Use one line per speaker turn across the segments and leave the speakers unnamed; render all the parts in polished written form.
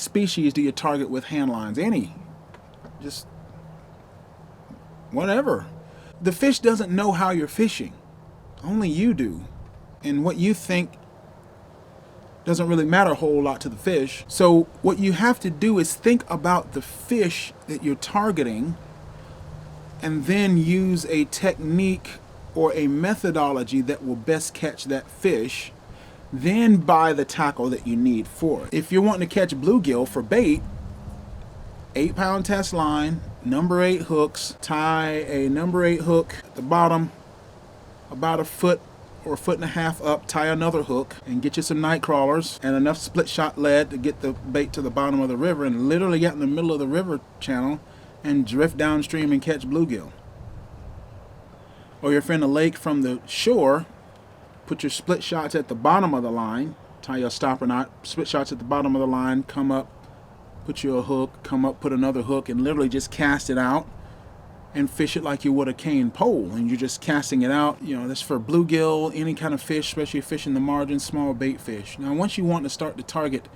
species do you target with hand lines? Any. Just whatever. The fish doesn't know how you're fishing. Only you do. And what you think doesn't really matter a whole lot to the fish. So what you have to do is think about the fish that you're targeting and then use a technique or a methodology that will best catch that fish. Then buy the tackle that you need for it. If you're wanting to catch bluegill for bait, 8-pound test line, number 8 hooks, tie a number 8 hook at the bottom about a foot or a foot and a half up, tie another hook, and get you some night crawlers and enough split shot lead to get the bait to the bottom of the river, and literally get in the middle of the river channel and drift downstream and catch bluegill. Or if you're in a lake from the shore, put your split shots at the bottom of the line, tie your stopper knot, split shots at the bottom of the line, come up, put you a hook, come up, put another hook, and literally just cast it out and fish it like you would a cane pole. And you're just casting it out. You know, that's for bluegill, any kind of fish, especially fishing the margin, small bait fish. Now, once you want to start to target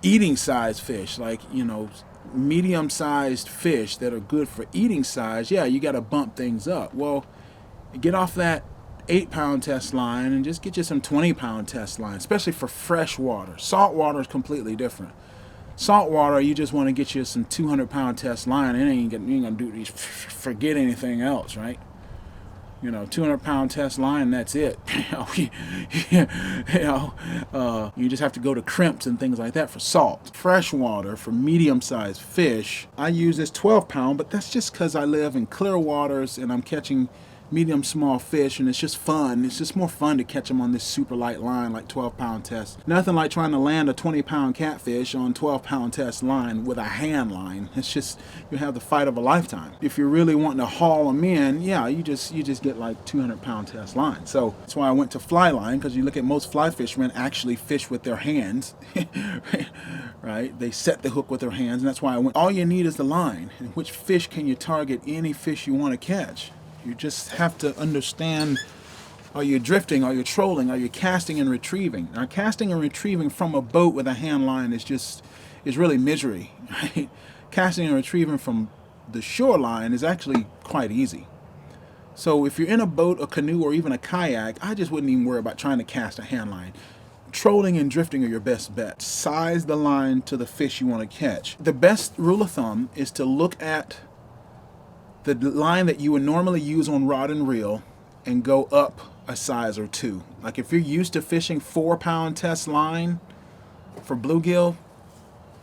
eating size fish, like, you know, medium sized fish that are good for eating size, yeah, you got to bump things up. Well, get off that 8-pound test line and just get you some 20-pound test line, especially for fresh water. Salt water is completely different. Salt water, you just want to get you some 200-pound test line, and you ain't gonna do these, forget anything else, right? You know, 200-pound test line, that's it. You just have to go to crimps and things like that for salt. Fresh water for medium-sized fish, I use this 12-pound, but that's just because I live in clear waters and I'm catching medium small fish, and it's just fun. It's just more fun to catch them on this super light line like 12-pound test. Nothing like trying to land a 20-pound catfish on 12-pound test line with a hand line. It's just, you have the fight of a lifetime. If you're really wanting to haul them in, yeah, you just get like 200-pound test line. So that's why I went to fly line, because you look at most fly fishermen actually fish with their hands. Right? They set the hook with their hands, and that's why I went. All you need is the line. And which fish can you target? Any fish you want to catch. You just have to understand, are you drifting, are you trolling, are you casting and retrieving? Now, casting and retrieving from a boat with a hand line is really misery, right? Casting and retrieving from the shoreline is actually quite easy. So if you're in a boat, a canoe, or even a kayak, I just wouldn't even worry about trying to cast a hand line. Trolling and drifting are your best bet. Size the line to the fish you want to catch. The best rule of thumb is to look at the line that you would normally use on rod and reel and go up a size or two. Like if you're used to fishing 4-pound test line for bluegill,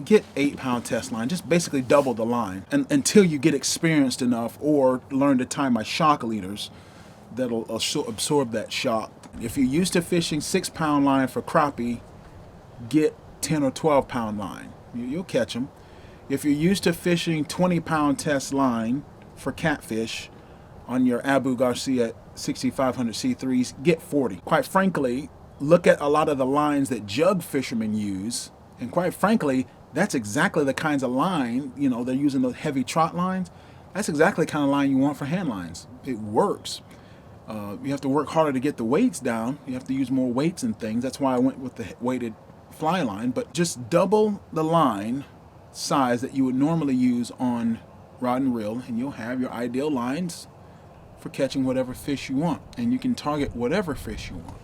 get 8-pound test line. Just basically double the line, and until you get experienced enough or learn to tie my shock leaders that'll absorb that shock. If you're used to fishing 6-pound line for crappie, get 10 or 12-pound line. You'll catch them. If you're used to fishing 20-pound test line for catfish on your Abu Garcia 6500 C3s, get 40. Quite frankly, look at a lot of the lines that jug fishermen use, and quite frankly, that's exactly the kinds of line, you know, they're using those heavy trot lines. That's exactly the kind of line you want for hand lines. It works. You have to work harder to get the weights down. You have to use more weights and things. That's why I went with the weighted fly line, but just double the line size that you would normally use on rod and reel, and you'll have your ideal lines for catching whatever fish you want, and you can target whatever fish you want.